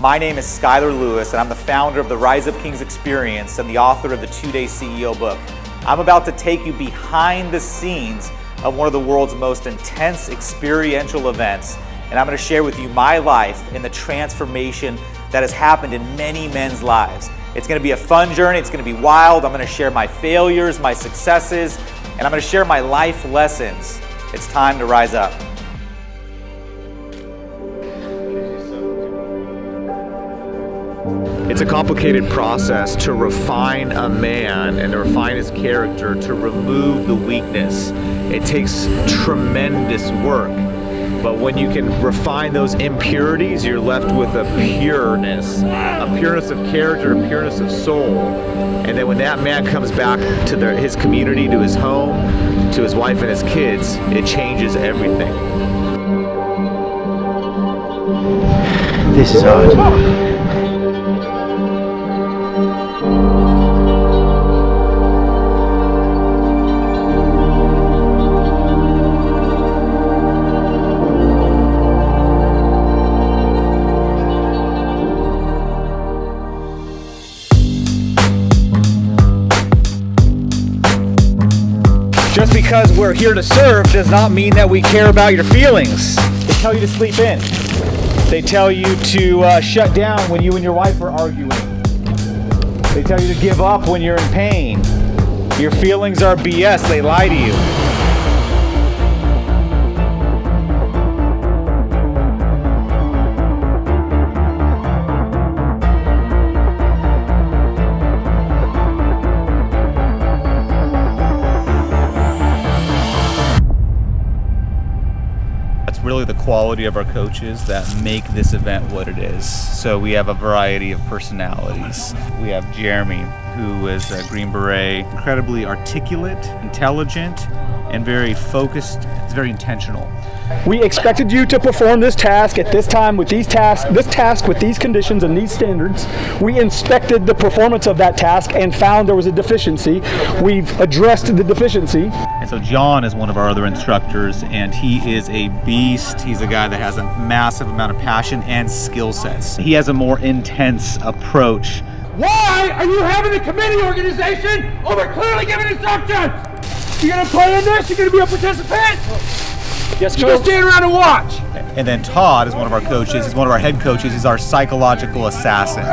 My name is Skylar and I'm the founder of the Rise Up Kings Experience and the author of the 2-Day CEO book. I'm about to take you behind the scenes of one of the world's most intense experiential events, and I'm going to share with you my life and the transformation that has happened in many men's lives. It's going to be a fun journey, it's going to be wild. I'm going to share my failures, my successes, and I'm going to share my life lessons. It's time to rise up. It's a complicated process to refine a man and to refine his character, to remove the weakness. It takes tremendous work. But when you can refine those impurities, you're left with a pureness of character, a pureness of soul. And then when that man comes back to his community, to his home, to his wife and his kids, it changes everything. This is hard. Just because we're here to serve does not mean that we care about your feelings. They tell you to sleep in. They tell you to shut down when you and your wife are arguing. They tell you to give up when you're in pain. Your feelings are BS. They lie to you. Really the quality of our coaches that make this event what it is. So we have a variety of personalities. We have Jeremy, who is a Green Beret, incredibly articulate, intelligent, and very focused. It's very intentional. We expected you to perform this task at this time with this task with these conditions and these standards. We inspected the performance of that task and found there was a deficiency. We've addressed the deficiency. And so John is one of our other instructors, and he is a beast. He's a guy that has a massive amount of passion and skill sets. He has a more intense approach. Why are you having a committee organization over clearly giving instructions? You're gonna play in this? You're gonna be a participant? Yes, You're gonna stand around and watch. And then Todd is one of our coaches. He's one of our head coaches. He's our psychological assassin.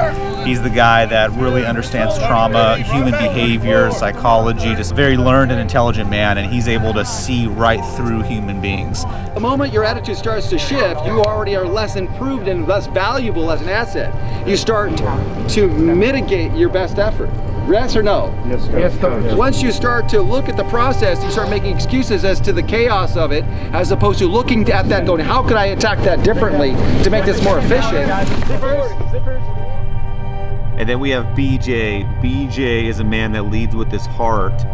He's the guy that really understands trauma, human behavior, psychology, just a very learned and intelligent man, and he's able to see right through human beings. The moment your attitude starts to shift, you already are less improved and less valuable as an asset. You start to mitigate your best effort. Yes or no? Yes, Coach. Once you start to look at the process, you start making excuses as to the chaos of it, as opposed to looking at that going, how could I attack that differently to make this more efficient? And then we have BJ. BJ is a man that leads with his heart.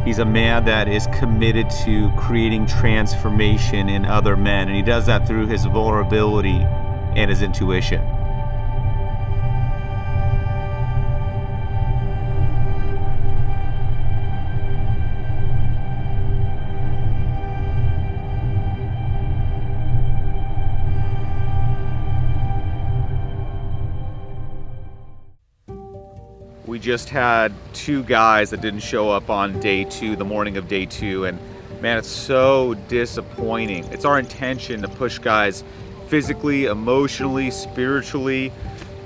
He's a man that is committed to creating transformation in other men, and he does that through his vulnerability and his intuition. We just had 2 guys that didn't show up on day 2, the morning of day 2, and man, it's so disappointing. It's our intention to push guys physically, emotionally, spiritually,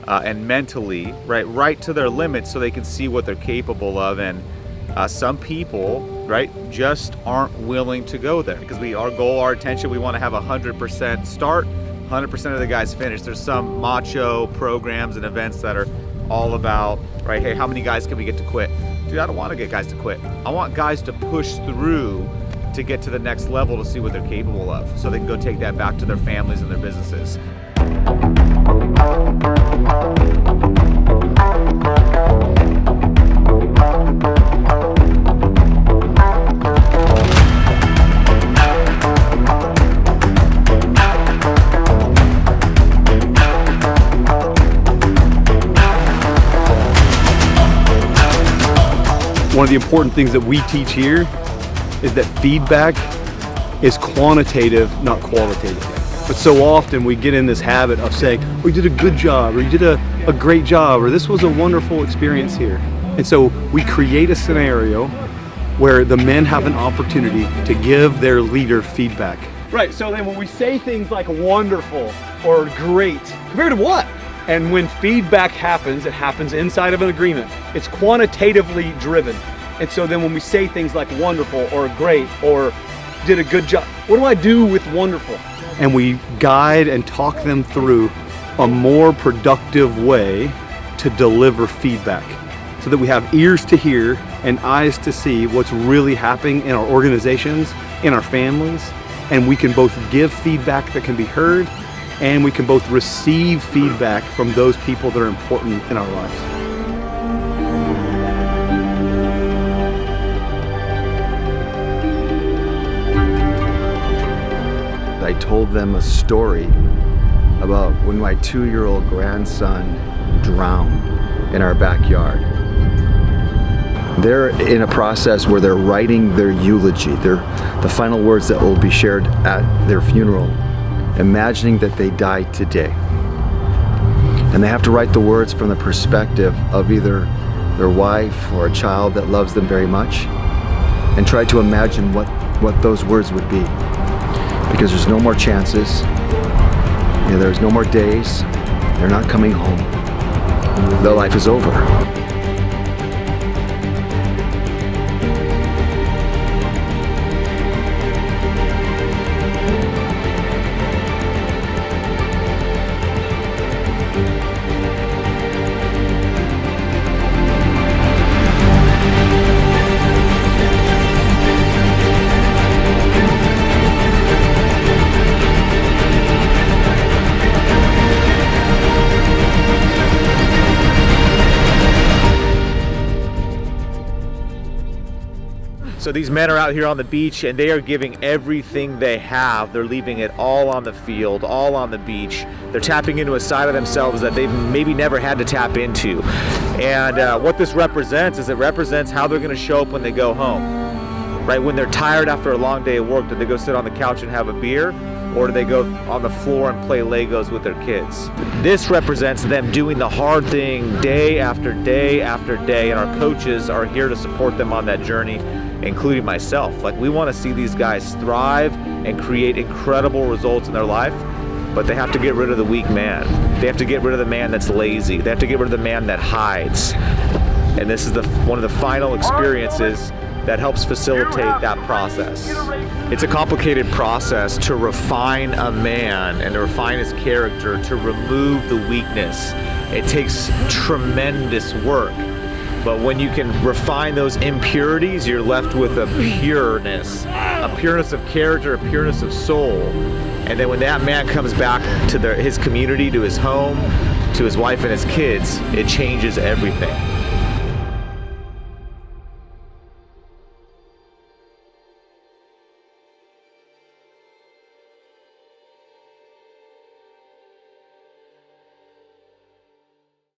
and mentally, right to their limits so they can see what they're capable of. And some people, right, just aren't willing to go there because our goal, our intention, we want to have 100% start, 100% of the guys finish. There's some macho programs and events that are all about, right, hey, how many guys can we get to quit? Dude, I don't want to get guys to quit. I want guys to push through to get to the next level to see what they're capable of so they can go take that back to their families and their businesses. One of the important things that we teach here is that feedback is quantitative, not qualitative. But so often we get in this habit of saying, oh, you did a good job, or you did a great job, or this was a wonderful experience here. And so we create a scenario where the men have an opportunity to give their leader feedback. Right, so then when we say things like wonderful or great, compared to what? And when feedback happens, it happens inside of an agreement. It's quantitatively driven. And so then when we say things like wonderful or great or did a good job, what do I do with wonderful? And we guide and talk them through a more productive way to deliver feedback so that we have ears to hear and eyes to see what's really happening in our organizations, in our families, and we can both give feedback that can be heard, and we can both receive feedback from those people that are important in our lives. I told them a story about when my 2-year-old grandson drowned in our backyard. They're in a process where they're writing their eulogy, the final words that will be shared at their funeral, imagining that they died today. And they have to write the words from the perspective of either their wife or a child that loves them very much, and try to imagine what those words would be. Because there's no more chances, there's no more days, they're not coming home, their life is over. So these men are out here on the beach and they are giving everything they have. They're leaving it all on the field, all on the beach. They're tapping into a side of themselves that they've maybe never had to tap into. And what this represents is it represents how they're gonna show up when they go home. Right, when they're tired after a long day of work, do they go sit on the couch and have a beer? Or do they go on the floor and play Legos with their kids? This represents them doing the hard thing day after day after day, and our coaches are here to support them on that journey, including myself. Like, we want to see these guys thrive and create incredible results in their life, but they have to get rid of the weak man. They have to get rid of the man that's lazy. They have to get rid of the man that hides. And this is one of the final experiences that helps facilitate that process. It's a complicated process to refine a man and to refine his character, to remove the weakness. It takes tremendous work. But when you can refine those impurities, you're left with a pureness of character, a pureness of soul. And then when that man comes back to his community, to his home, to his wife and his kids, it changes everything.